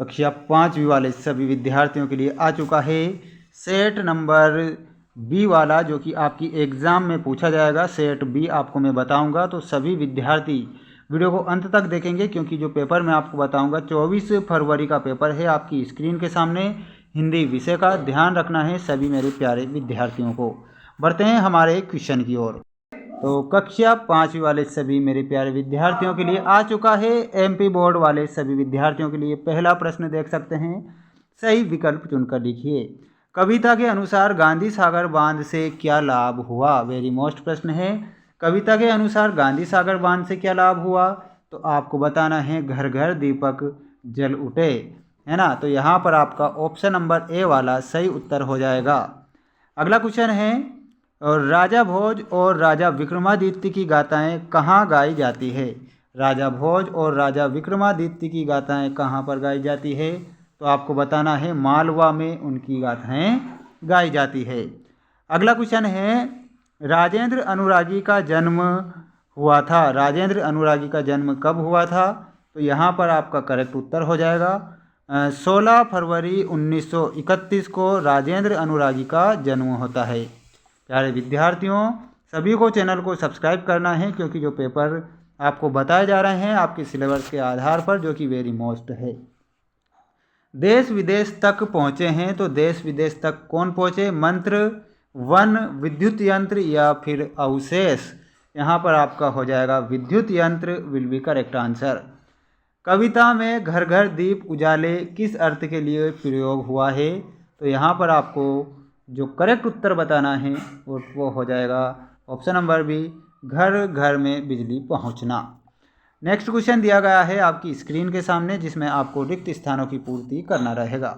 कक्षा 5वीं वाले सभी विद्यार्थियों के लिए आ चुका है सेट नंबर बी वाला, जो कि आपकी एग्ज़ाम में पूछा जाएगा। सेट बी आपको मैं बताऊंगा, तो सभी विद्यार्थी वीडियो को अंत तक देखेंगे, क्योंकि जो पेपर मैं आपको बताऊंगा 24 फरवरी का पेपर है आपकी स्क्रीन के सामने, हिंदी विषय का। ध्यान रखना है सभी मेरे प्यारे विद्यार्थियों को। बढ़ते हैं हमारे क्वेश्चन की ओर। तो कक्षा 5वीं वाले सभी मेरे प्यारे विद्यार्थियों के लिए आ चुका है एमपी बोर्ड वाले सभी विद्यार्थियों के लिए पहला प्रश्न। देख सकते हैं, सही विकल्प चुनकर लिखिए। कविता के अनुसार गांधी सागर बांध से क्या लाभ हुआ? वेरी मोस्ट प्रश्न है। कविता के अनुसार गांधी सागर बांध से क्या लाभ हुआ? तो आपको बताना है घर घर दीपक जल उठे, है ना। तो यहाँ पर आपका ऑप्शन नंबर ए वाला सही उत्तर हो जाएगा। अगला क्वेश्चन है, और राजा भोज और राजा विक्रमादित्य की गाथाएं कहाँ गाई जाती है? राजा भोज और राजा विक्रमादित्य की गाथाएं कहाँ पर गाई जाती है? तो आपको बताना है मालवा में उनकी गाथाएं गाई जाती है। अगला क्वेश्चन है, राजेंद्र अनुरागी का जन्म हुआ था। राजेंद्र अनुरागी का जन्म कब हुआ था? तो यहाँ पर आपका करेक्ट उत्तर हो जाएगा 16 फरवरी 1931 को राजेंद्र अनुरागी का जन्म होता है। प्यारे विद्यार्थियों, सभी को चैनल को सब्सक्राइब करना है, क्योंकि जो पेपर आपको बताए जा रहे हैं आपके सिलेबस के आधार पर, जो कि वेरी मोस्ट है। देश विदेश तक पहुँचे हैं, तो देश विदेश तक कौन पहुँचे? मंत्र, वन, विद्युत यंत्र या फिर अवशेष? यहाँ पर आपका हो जाएगा विद्युत यंत्र विल बी करेक्ट आंसर। कविता में घर घर दीप उजाले किस अर्थ के लिए प्रयोग हुआ है? तो यहाँ पर आपको जो करेक्ट उत्तर बताना है वो हो जाएगा ऑप्शन नंबर बी, घर घर में बिजली पहुँचना। नेक्स्ट क्वेश्चन दिया गया है आपकी स्क्रीन के सामने, जिसमें आपको रिक्त स्थानों की पूर्ति करना रहेगा।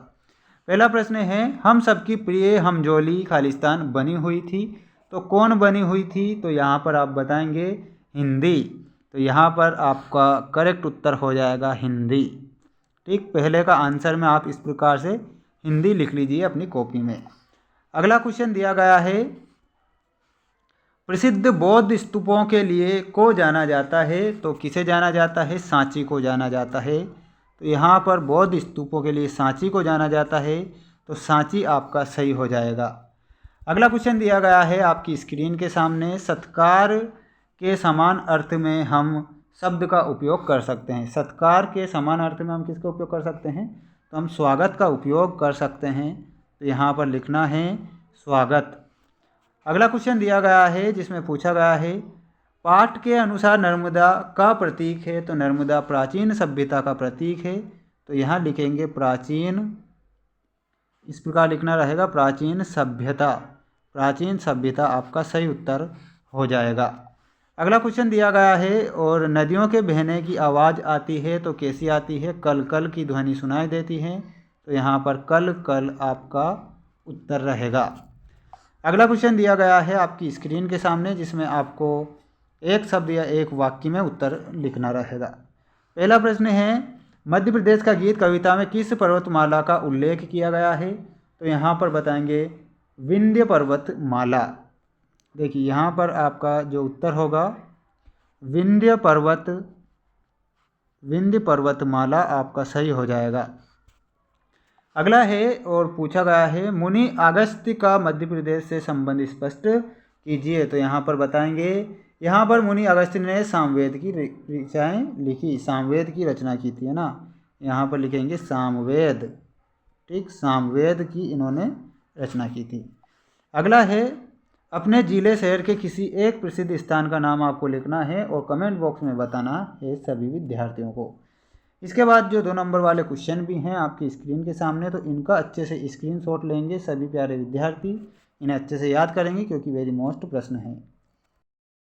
पहला प्रश्न है, हम सबकी प्रिय हमजोली खालिस्तान बनी हुई थी, तो कौन बनी हुई थी? तो यहाँ पर आप बताएंगे हिंदी। तो यहाँ पर आपका करेक्ट उत्तर हो जाएगा हिंदी। ठीक, पहले का आंसर में आप इस प्रकार से हिंदी लिख लीजिए अपनी कॉपी में। अगला क्वेश्चन दिया गया है, प्रसिद्ध बौद्ध स्तूपों के लिए को जाना जाता है, तो किसे जाना जाता है? सांची को जाना जाता है। तो यहाँ पर बौद्ध स्तूपों के लिए सांची को जाना जाता है, तो सांची आपका सही हो जाएगा। अगला क्वेश्चन दिया गया है आपकी स्क्रीन के सामने, सत्कार के समान अर्थ में हम शब्द का उपयोग कर सकते हैं। सत्कार के समान अर्थ में हम किसका उपयोग कर सकते हैं? तो हम स्वागत का उपयोग कर सकते हैं। तो यहाँ पर लिखना है स्वागत। अगला क्वेश्चन दिया गया है जिसमें पूछा गया है, पाठ के अनुसार नर्मदा का प्रतीक है, तो नर्मदा प्राचीन सभ्यता का प्रतीक है। तो यहाँ लिखेंगे प्राचीन, इस प्रकार लिखना रहेगा प्राचीन सभ्यता। प्राचीन सभ्यता आपका सही उत्तर हो जाएगा। अगला क्वेश्चन दिया गया है, और नदियों के बहने की आवाज़ आती है, तो कैसी आती है? कल कल की ध्वनि सुनाई देती है। तो यहाँ पर कल कल आपका उत्तर रहेगा। अगला क्वेश्चन दिया गया है आपकी स्क्रीन के सामने, जिसमें आपको एक शब्द या एक वाक्य में उत्तर लिखना रहेगा। पहला प्रश्न है, मध्य प्रदेश का गीत कविता में किस पर्वतमाला का उल्लेख किया गया है? तो यहाँ पर बताएंगे विंध्य पर्वतमाला। देखिए यहाँ पर आपका जो उत्तर होगा विंध्य पर्वतमाला आपका सही हो जाएगा। अगला है, और पूछा गया है, मुनि अगस्त्य का मध्य प्रदेश से संबंध स्पष्ट कीजिए। तो यहाँ पर बताएंगे, यहाँ पर मुनि अगस्त्य ने सामवेद की ऋचाएँ लिखी, सामवेद की रचना की थी, है ना। यहाँ पर लिखेंगे सामवेद। ठीक, सामवेद की इन्होंने रचना की थी। अगला है, अपने जिले शहर के किसी एक प्रसिद्ध स्थान का नाम आपको लिखना है और कमेंट बॉक्स में बताना है सभी विद्यार्थियों को। इसके बाद जो 2 नंबर वाले क्वेश्चन भी हैं आपकी स्क्रीन के सामने, तो इनका अच्छे से स्क्रीनशॉट लेंगे सभी प्यारे विद्यार्थी, इन्हें अच्छे से याद करेंगे, क्योंकि वेरी मोस्ट प्रश्न है।